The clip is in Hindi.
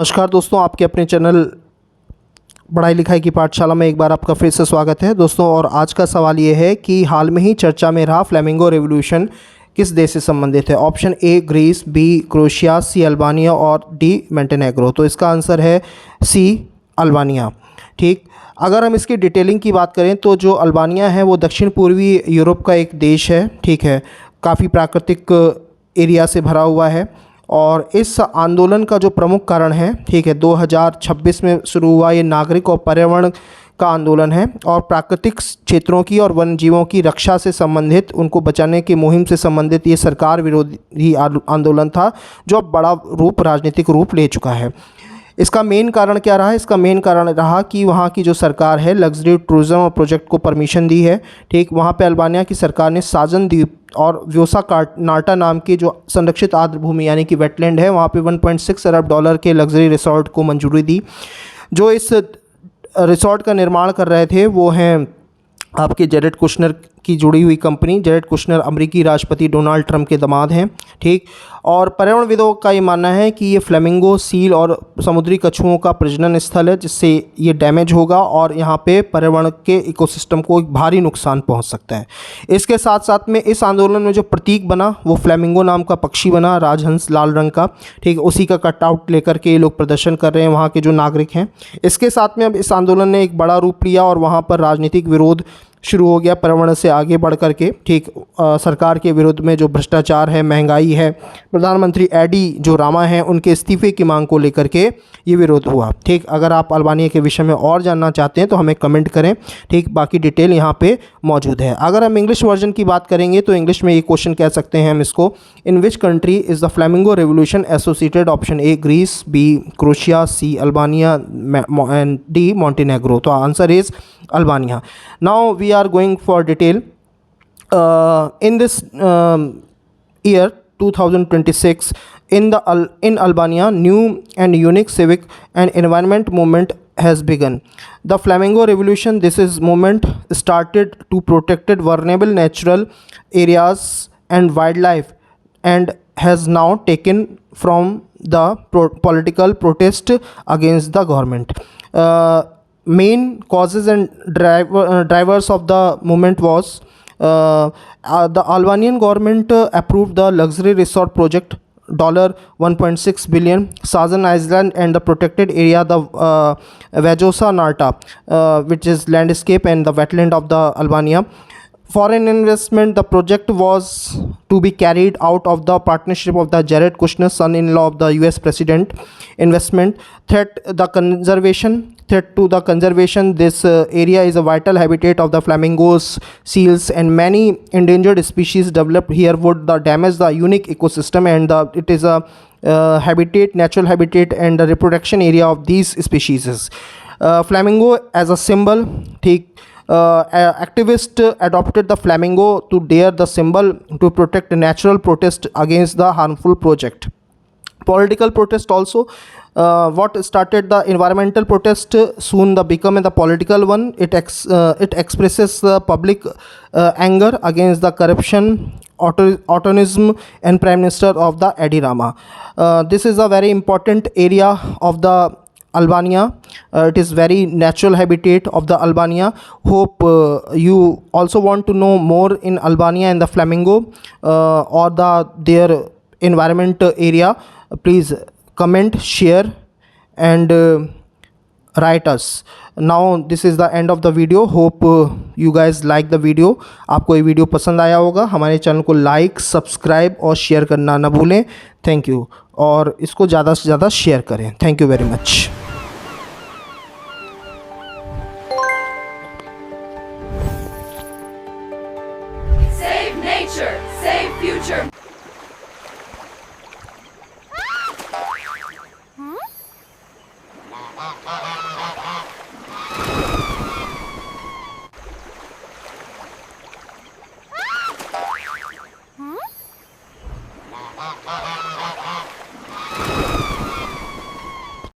नमस्कार दोस्तों, आपके अपने चैनल पढ़ाई लिखाई की पाठशाला में एक बार आपका फिर से स्वागत है दोस्तों। और आज का सवाल ये है कि हाल में ही चर्चा में रहा फ्लेमिंगो रेवोल्यूशन किस देश से संबंधित है। Option A Greece, B Croatia, C Albania और डी मोंटेनेग्रो। तो इसका आंसर है सी अल्बानिया। ठीक, अगर हम इसकी डिटेलिंग की बात करें तो जो अल्बानिया है वो दक्षिण पूर्वी यूरोप का एक देश है। ठीक है, काफ़ी प्राकृतिक एरिया से भरा हुआ है और इस आंदोलन का जो प्रमुख कारण है, ठीक है, 2026 में शुरू हुआ ये नागरिक और पर्यावरण का आंदोलन है और प्राकृतिक क्षेत्रों की और वन जीवों की रक्षा से संबंधित, उनको बचाने की मुहिम से संबंधित ये सरकार विरोधी आंदोलन था जो अब बड़ा रूप, राजनीतिक रूप ले चुका है। इसका मेन कारण क्या रहा? इसका मेन कारण रहा कि वहाँ की जो सरकार है लग्जरी टूरिज़्म और प्रोजेक्ट को परमिशन दी है। ठीक, वहाँ पे अल्बानिया की सरकार ने साजन द्वीप और व्योसा नाटा नाम की जो संरक्षित आर्द्र भूमि यानी कि वेटलैंड है वहाँ पे 1.6 अरब डॉलर के लग्जरी रिसोर्ट को मंजूरी दी। जो इस रिसोर्ट का निर्माण कर रहे थे वो हैं आपके जेरेड कुशनर की जुड़ी हुई कंपनी। जेरेड कुशनर अमेरिकी राष्ट्रपति डोनाल्ड ट्रंप के दामाद हैं। ठीक, और पर्यावरणविदों का ये मानना है कि ये फ्लेमिंगो, सील और समुद्री कछुओं का प्रजनन स्थल है जिससे ये डैमेज होगा और यहाँ पे पर्यावरण के इकोसिस्टम को एक भारी नुकसान पहुँच सकता है। इसके साथ साथ में इस आंदोलन में जो प्रतीक बना वो फ्लेमिंगो नाम का पक्षी बना, राजहंस लाल रंग का। ठीक, उसी का कटआउट लेकर के ये लोग प्रदर्शन कर रहे हैं, वहाँ के जो नागरिक हैं। इसके साथ में अब इस आंदोलन ने एक बड़ा रूप लिया और वहाँ पर राजनीतिक विरोध शुरू हो गया पर्यावरण से आगे बढ़ कर के। ठीक, सरकार के विरुद्ध में जो भ्रष्टाचार है, महंगाई है, प्रधानमंत्री एडी जो रामा हैं उनके इस्तीफे की मांग को लेकर के ये विरोध हुआ। ठीक, अगर आप अल्बानिया के विषय में और जानना चाहते हैं तो हमें कमेंट करें। ठीक, बाकी डिटेल यहाँ पे मौजूद है। अगर हम इंग्लिश वर्जन की बात करेंगे तो इंग्लिश में ये क्वेश्चन कह सकते हैं हम इसको, in which country is the flamingo revolution associated. Option A Greece, B Croatia, C Albania and D Montenegro. तो answer is Albania. Now we are going for detail in this year 2026 in Albania new and unique civic and environment movement has begun. The Flamingo Revolution, this is movement started to protect vulnerable natural areas and wildlife and has now taken from the political protest against the government. Main causes and drivers of the movement was the Albanian government approved the luxury resort project $1.6 billion, Sazen Island and the protected area, the Vajosa Narta, which is landscape and the wetland of the Albania. Foreign investment, the project was to be carried out of the partnership of the Jared Kushner, son-in-law of the US President. Investment, threat to the conservation, this area is a vital habitat of the flamingos, seals and many endangered species developed here would damage the unique ecosystem and it is a natural habitat and the reproduction area of these species. Flamingo as a symbol, activists adopted the flamingo to dare the symbol to protect natural protest against the harmful project. Political protest also, what started the environmental protest soon become the political one. It expresses the public anger against the corruption, autonomism and Prime Minister of the Edi Rama. This is a very important area of the Albania. It is very natural habitat of the Albania. Hope you also want to know more in Albania and the flamingo or their environment area. Please comment, share and write us. Now this is the end of the video. Hope you guys like the video. आपको ये वीडियो पसंद आया होगा। हमारे चैनल को लाइक, सब्सक्राइब और शेयर करना ना भूलें। थैंक यू, और इसको ज़्यादा से ज़्यादा शेयर करें। Thank you very much. Save nature, save future.